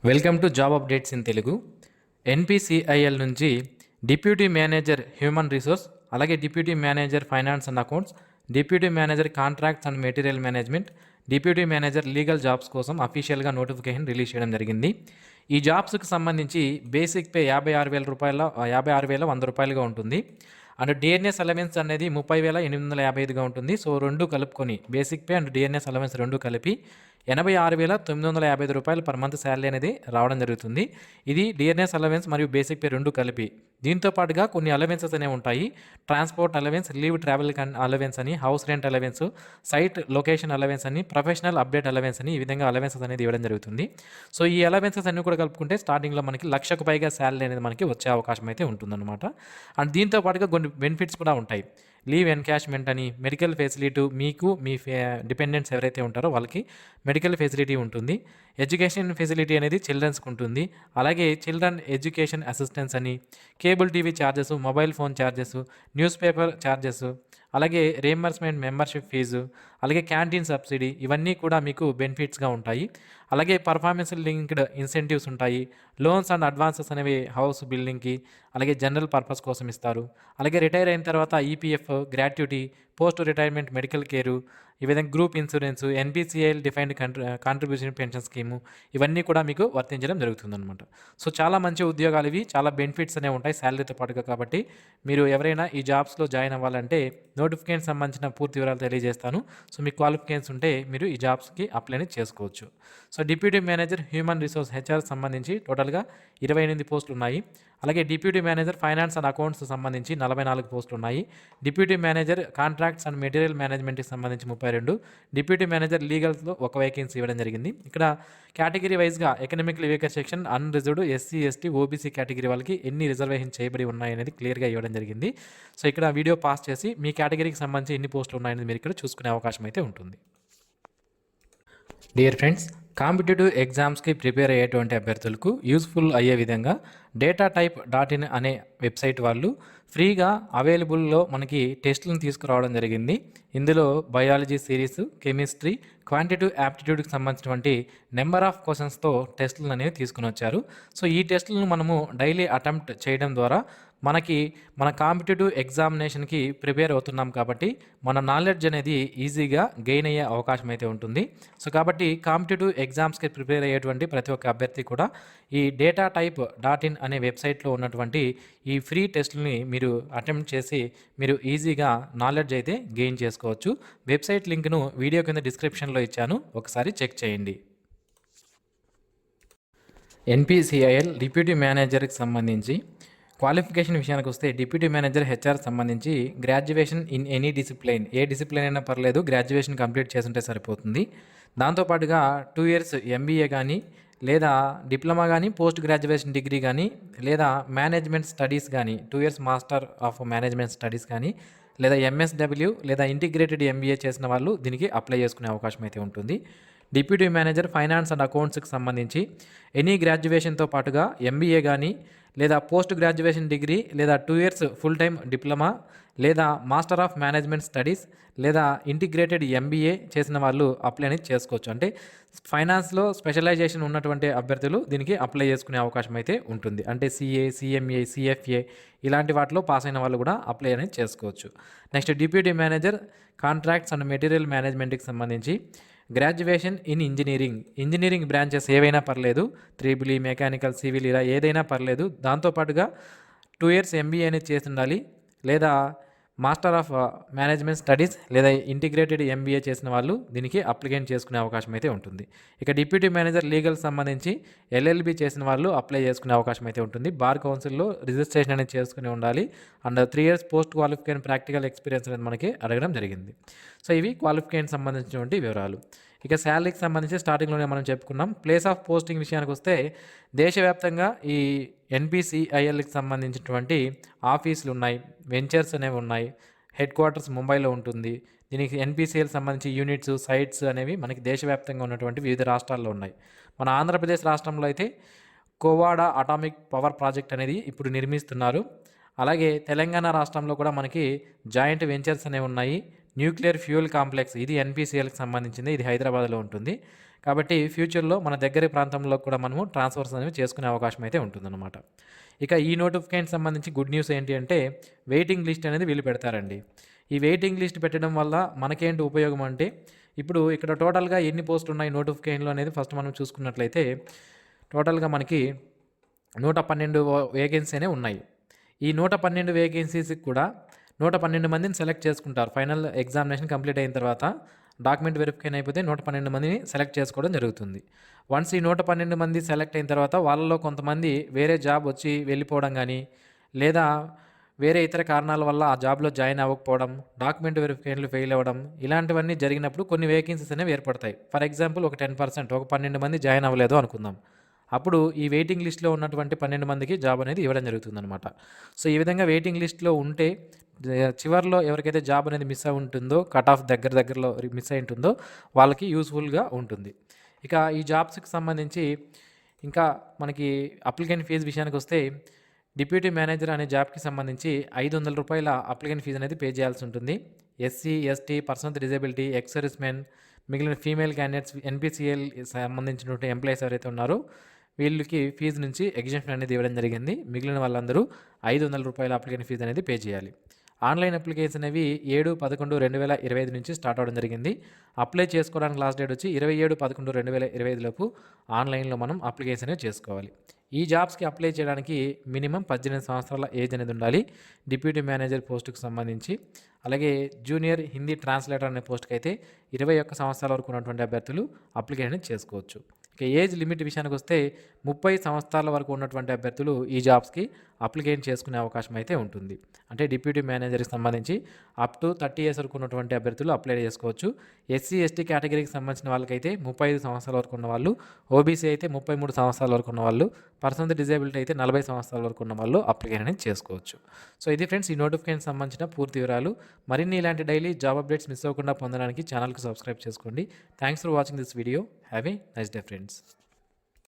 Welcome to job updates in Telugu. NPCIL నుంచి deputy manager human resource, అలాగే deputy manager finance and accounts, deputy manager contracts and material management, deputy manager legal jobs కోసం అఫీషియల్గా notification release చేయడం జరిగింది. ఈ జాబ్స్కి సంబంధించి బేసిక్ పే 56,100 రూపాయలుగా ఉంటుంది. అండ్ డిఎన్ఎస్ అలవెన్స్ అనేది 30,855గా ఉంటుంది. సో రెండు కలుపుకొని basic pay and DNS allowance రెండు కలిపి 86,955 రూపాయలు పర్ మంత్ శాలరీ అనేది రావడం జరుగుతుంది. ఇది డిఎన్ఎస్ అలవెన్స్ మరియు బేసిక్ పే రెండు కలిపి. దీంతో పాటుగా కొన్ని అలవెన్సెస్ అనేవి ఉంటాయి. Transport allowance, leave travel allowance అని, house rent allowance, site location allowance అని, ప్రొఫెషనల్ అప్డేట్ అలవెన్స్ అని, ఈ విధంగా అలవెన్సెస్ అనేది ఇవ్వడం జరుగుతుంది. సో ఈ అలవెన్సెస్ అన్ని కూడా కలుపుకుంటే స్టార్టింగ్లో మనకి 1,00,000కు పైగా శాలరీ అనేది మనకి వచ్చే అవకాశం అయితే ఉంటుందన్నమాట. అండ్ దీంతో పాటుగా కొన్ని బెనిఫిట్స్ కూడా ఉంటాయి. లీవ్ ఎన్కాష్మెంట్ అని, మెడికల్ ఫెసిలిటీ, మీకు మీ డిపెండెంట్స్ ఎవరైతే ఉంటారో వాళ్ళకి మెడికల్ ఫెసిలిటీ ఉంటుంది. ఎడ్యుకేషన్ ఫెసిలిటీ అనేది చిల్డ్రన్స్కి ఉంటుంది. అలాగే చిల్డ్రన్ ఎడ్యుకేషన్ అసిస్టెన్స్ అని, cable TV charges, mobile phone charges, news paper charges, అలాగే రీఎంబర్స్మెంట్ మెంబర్షిప్ ఫీజు, అలాగే క్యాంటీన్ సబ్సిడీ, ఇవన్నీ కూడా మీకు బెనిఫిట్స్గా ఉంటాయి. అలాగే పర్ఫార్మెన్స్ లింక్డ్ ఇన్సెంటివ్స్ ఉంటాయి. లోన్స్ అండ్ అడ్వాన్సెస్ అనేవి హౌస్ బిల్డింగ్కి, అలాగే జనరల్ పర్పస్ కోసం ఇస్తారు. అలాగే రిటైర్ అయిన తర్వాత EPF, gratuity, post retirement medical care, ఈ విధంగా group insurance, NPCIL defined contribution pension scheme, ఇవన్నీ కూడా మీకు వర్తించడం జరుగుతుందన్నమాట. సో చాలా మంచి ఉద్యోగాలు ఇవి, చాలా బెనిఫిట్స్ అనేవి ఉంటాయి శాలరీతో పాటుగా. కాబట్టి మీరు ఎవరైనా ఈ జాబ్స్లో జాయిన్ అవ్వాలంటే నోటిఫికేషన్ సంబంధించిన పూర్తి వివరాలు తెలియజేస్తాను. సో మీ క్వాలిఫికేషన్స్ ఉంటే మీరు ఈ జాబ్స్కి అప్లై చేసుకోవచ్చు. So deputy manager human resource HR సంబంధించి టోటల్గా 28 పోస్టులు ఉన్నాయి. అలాగే deputy manager finance and accounts సంబంధించి 44 పోస్టులు ఉన్నాయి. Deputy manager contracts and material మేనేజ్మెంట్కి సంబంధించి 32, డిప్యూటీ మేనేజర్ లీగల్స్లో ఒక వేకెన్సీ ఇవ్వడం జరిగింది. ఇక్కడ కేటగిరీ వైజ్గా economical weaker section, unreserved, SC, ST, OBC category వాళ్ళకి ఎన్ని రిజర్వేషన్ చేయబడి ఉన్నాయి అనేది క్లియర్గా ఇవ్వడం జరిగింది. సో ఇక్కడ వీడియో పాస్ చేసి మీ కేటగిరీకి సంబంధించి ఎన్ని పోస్టులు ఉన్నాయనేది మీరు ఇక్కడ చూసుకునే అవకాశం అయితే ఉంటుంది. డియర్ ఫ్రెండ్స్, కాంపిటేటివ్ ఎగ్జామ్స్కి ప్రిపేర్ అయ్యేటువంటి అభ్యర్థులకు యూస్ఫుల్ అయ్యే విధంగా datatype.in అనే వెబ్సైట్ వాళ్ళు ఫ్రీగా అవైలబుల్లో మనకి టెస్టులను తీసుకురావడం జరిగింది. ఇందులో బయాలజీ సిరీస్, కెమిస్ట్రీ, క్వాంటిటివ్ యాప్టిట్యూడ్కి సంబంధించినటువంటి నెంబర్ ఆఫ్ క్వశ్చన్స్తో టెస్టులను అనేవి తీసుకుని వచ్చారు. సో ఈ టెస్టులను మనము డైలీ అటెంప్ట్ చేయడం ద్వారా మన కాంపిటేటివ్ ఎగ్జామినేషన్కి ప్రిపేర్ అవుతున్నాం కాబట్టి మన నాలెడ్జ్ అనేది ఈజీగా గెయిన్ అయ్యే అవకాశం అయితే ఉంటుంది. సో కాబట్టి కాంపిటేటివ్ ఎగ్జామ్స్కి ప్రిపేర్ అయ్యేటువంటి ప్రతి ఒక్క అభ్యర్థి కూడా ఈ datatype.in అనే వెబ్సైట్లో ఉన్నటువంటి ఈ ఫ్రీ టెస్టులని మీరు అటెంప్ట్ చేసి మీరు ఈజీగా నాలెడ్జ్ అయితే గెయిన్ చేసుకోవచ్చు. వెబ్సైట్ లింక్ను వీడియో కింద డిస్క్రిప్షన్లో ఇచ్చాను, ఒకసారి చెక్ చేయండి. ఎన్పిసిఐఎల్ డిప్యూటీ మేనేజర్కి సంబంధించి క్వాలిఫికేషన్ విషయానికి వస్తే డిప్యూటీ మేనేజర్ హెచ్ఆర్ సంబంధించి graduation in any discipline, A discipline అయినా పర్లేదు, గ్రాడ్యుయేషన్ కంప్లీట్ చేసుంటే సరిపోతుంది. దాంతోపాటుగా 2 years ఎంబీఏ కానీ, లేదా డిప్లొమా కానీ, పోస్ట్ గ్రాడ్యుయేషన్ డిగ్రీ కానీ, లేదా మేనేజ్మెంట్ స్టడీస్ కానీ, 2 years master of management studies కానీ, లేదా ఎంఎస్డబ్ల్యూ లేదా ఇంటిగ్రేటెడ్ ఎంబీఏ చేసిన వాళ్ళు దీనికి అప్లై చేసుకునే అవకాశం అయితే ఉంటుంది. డిప్యూటీ మేనేజర్ ఫైనాన్స్ అండ్ అకౌంట్స్కి సంబంధించి ఎనీ గ్రాడ్యుయేషన్తో పాటుగా ఎంబీఏ కానీ, లేదా పోస్ట్ గ్రాడ్యుయేషన్ డిగ్రీ, లేదా 2 years ఫుల్ టైమ్ డిప్లొమా, లేదా మాస్టర్ ఆఫ్ మేనేజ్మెంట్ స్టడీస్, లేదా ఇంటిగ్రేటెడ్ ఎంబీఏ చేసిన వాళ్ళు అప్లై అనేది చేసుకోవచ్చు. అంటే ఫైనాన్స్లో స్పెషలైజేషన్ ఉన్నటువంటి అభ్యర్థులు దీనికి అప్లై చేసుకునే అవకాశం అయితే ఉంటుంది. అంటే సిఏ, సిఎంఏ, సిఎఫ్ఏ ఇలాంటి వాటిలో పాస్ అయిన వాళ్ళు కూడా అప్లై అనేది చేసుకోవచ్చు. Next deputy manager contracts and material మేనేజ్మెంట్కి సంబంధించి గ్రాడ్యుయేషన్ ఇన్ ఇంజనీరింగ్ బ్రాంచెస్ ఏవైనా పర్లేదు, 3BE, మెకానికల్, సివిల్, ఇలా ఏదైనా పర్లేదు. దాంతోపాటుగా 2 years ఎంబీఏ అనేది చేసి ఉండాలి, లేదా మాస్టర్ ఆఫ్ మేనేజ్మెంట్ స్టడీస్ లేదా ఇంటిగ్రేటెడ్ ఎంబీఏ చేసిన వాళ్ళు దీనికి అప్లికేషన్ చేసుకునే అవకాశం అయితే ఉంటుంది. ఇక డిప్యూటీ మేనేజర్ లీగల్ సంబంధించి ఎల్ఎల్బి చేసిన వాళ్ళు అప్లై చేసుకునే అవకాశం అయితే ఉంటుంది. బార్ కౌన్సిల్లో రిజిస్ట్రేషన్ అనేది చేసుకుని ఉండాలి. And 3 years post qualification practical experience అనేది మనకి అడగడం జరిగింది. సో ఇవి క్వాలిఫికేషన్ సంబంధించినటువంటి వివరాలు. ఇక శాలరీకి సంబంధించి స్టార్టింగ్లోనే మనం చెప్పుకున్నాం. ప్లేస్ ఆఫ్ పోస్టింగ్ విషయానికి వస్తే దేశవ్యాప్తంగా ఈ ఎన్పిసిఐఎల్కి సంబంధించినటువంటి ఆఫీసులు ఉన్నాయి, వెంచర్స్ అనేవి ఉన్నాయి. హెడ్ క్వార్టర్స్ ముంబైలో ఉంటుంది. దీనికి ఎన్పిసిఐఎల్ సంబంధించి యూనిట్స్, సైట్స్ అనేవి మనకి దేశవ్యాప్తంగా ఉన్నటువంటి వివిధ రాష్ట్రాల్లో ఉన్నాయి. మన ఆంధ్రప్రదేశ్ రాష్ట్రంలో అయితే కోవాడా అటామిక్ పవర్ ప్రాజెక్ట్ అనేది ఇప్పుడు నిర్మిస్తున్నారు. అలాగే తెలంగాణ రాష్ట్రంలో కూడా మనకి జాయింట్ వెంచర్స్ అనేవి ఉన్నాయి. న్యూక్లియర్ ఫ్యూయల్ కాంప్లెక్స్, ఇది ఎన్పిసిఎల్కి సంబంధించింది, ఇది హైదరాబాద్లో ఉంటుంది. కాబట్టి ఫ్యూచర్లో మన దగ్గర ప్రాంతంలో కూడా మనము ట్రాన్స్ఫర్స్ అనేవి చేసుకునే అవకాశం అయితే ఉంటుందన్నమాట. ఇక ఈ నోటిఫికేషన్ సంబంధించి గుడ్ న్యూస్ ఏంటి అంటే వెయిటింగ్ లిస్ట్ అనేది వీళ్ళు పెడతారండి. ఈ వెయిటింగ్ లిస్ట్ పెట్టడం వల్ల మనకేంటి ఉపయోగం అంటే ఇప్పుడు ఇక్కడ టోటల్గా ఎన్ని పోస్టులు ఉన్నాయి నోటిఫికేషన్లో అనేది ఫస్ట్ మనం చూసుకున్నట్లయితే టోటల్గా మనకి 112 వేకెన్సీ అనేవి ఉన్నాయి. ఈ 112 వేకెన్సీస్కి కూడా 112 మందిని సెలెక్ట్ చేసుకుంటారు. ఫైనల్ ఎగ్జామినేషన్ కంప్లీట్ అయిన తర్వాత డాక్యుమెంట్ వెరిఫికేషన్ అయిపోతే 112 మందిని సెలెక్ట్ చేసుకోవడం జరుగుతుంది. వన్స్ ఈ 112 మంది సెలెక్ట్ అయిన తర్వాత వాళ్ళలో కొంతమంది వేరే జాబ్ వచ్చి వెళ్ళిపోవడం కానీ లేదా వేరే ఇతర కారణాల వల్ల ఆ జాబ్లో జాయిన్ అవ్వకపోవడం, డాక్యుమెంట్ వెరిఫికేషన్లు ఫెయిల్ అవ్వడం ఇలాంటివన్నీ జరిగినప్పుడు కొన్ని వేకెన్సీస్ అనేవి ఏర్పడతాయి. ఫర్ ఎగ్జాంపుల్ ఒక 10% ఒక 12 మంది జాయిన్ అవ్వలేదు అనుకుందాం. అప్పుడు ఈ వెయిటింగ్ లిస్ట్లో ఉన్నటువంటి 12 మందికి జాబ్ అనేది ఇవ్వడం జరుగుతుందన్నమాట. సో ఈ విధంగా వెయిటింగ్ లిస్ట్లో ఉంటే చివరిలో ఎవరికైతే జాబ్ అనేది మిస్ అయి ఉంటుందో కట్ ఆఫ్ దగ్గరలో మిస్ అయి ఉంటుందో వాళ్ళకి యూస్ఫుల్గా ఉంటుంది. ఇక ఈ జాబ్స్కి సంబంధించి ఇంకా మనకి అప్లికెంట్ ఫీజు విషయానికి వస్తే డిప్యూటీ మేనేజర్ అనే జాబ్కి సంబంధించి 500 రూపాయల అప్లికెంట్ ఫీజు అనేది పే చేయాల్సి ఉంటుంది. SC, ST, person with disability, ex service men, మిగిలిన ఫీమేల్ క్యాండిడేట్స్, ఎన్పిసిఎల్ సంబంధించినటువంటి ఎంప్లాయీస్ ఎవరైతే ఉన్నారో వీళ్ళకి ఫీజు నుంచి ఎగ్జెంప్షన్ అనేది ఇవ్వడం జరిగింది. మిగిలిన వాళ్ళందరూ 500 రూపాయల అప్లికెంట్ ఫీజు అనేది పే చేయాలి. ఆన్లైన్ అప్లికేషన్ అనేవి 7/11/2025 నుంచి స్టార్ట్ అవ్వడం జరిగింది. అప్లై చేసుకోవడానికి లాస్ట్ డేట్ వచ్చి 27/11/2025 లోపు ఆన్లైన్లో మనం అప్లికేషన్ అనేది చేసుకోవాలి. ఈ జాబ్స్కి అప్లై చేయడానికి మినిమం 18 సంవత్సరాల ఏజ్ అనేది ఉండాలి. డిప్యూటీ మేనేజర్ పోస్టుకు సంబంధించి అలాగే జూనియర్ హిందీ ట్రాన్స్లేటర్ అనే పోస్ట్కి అయితే 21 సంవత్సరాల వరకు ఉన్నటువంటి అభ్యర్థులు అప్లికేషన్ చేసుకోవచ్చు. ఇక ఏజ్ లిమిట్ విషయానికి వస్తే 30 సంవత్సరాల వరకు ఉన్నటువంటి అభ్యర్థులు ఈ జాబ్స్కి అప్లికేషన్ చేసుకునే అవకాశం అయితే ఉంటుంది. అంటే డిప్యూటీ మేనేజర్కి సంబంధించి అప్ టు 30 ఇయర్స్ వరకు ఉన్నటువంటి అభ్యర్థులు అప్లై చేసుకోవచ్చు. ఎస్సీ, ఎస్టీ కేటగిరీకి సంబంధించిన వాళ్ళకైతే 35 సంవత్సరాల వరకు ఉన్న వాళ్ళు, ఓబీసీ అయితే 33 సంవత్సరాల వరకు ఉన్న వాళ్ళు, పర్సన్ విత్ డిజేబిలిటీ అయితే 40 సంవత్సరాల వరకు ఉన్న వాళ్ళు అప్లికేషన్ అనేది చేసుకోవచ్చు. సో ఇది ఫ్రెండ్స్ ఈ నోటిఫికేషన్ సంబంధించిన పూర్తి వివరాలు. మరిన్ని ఇలాంటి డైలీ జాబ్ అప్డేట్స్ మిస్ అవ్వకుండా పొందడానికి ఛానల్కి సబ్స్క్రైబ్ చేసుకోండి. Thanks for watching this video. Have a nice day friends.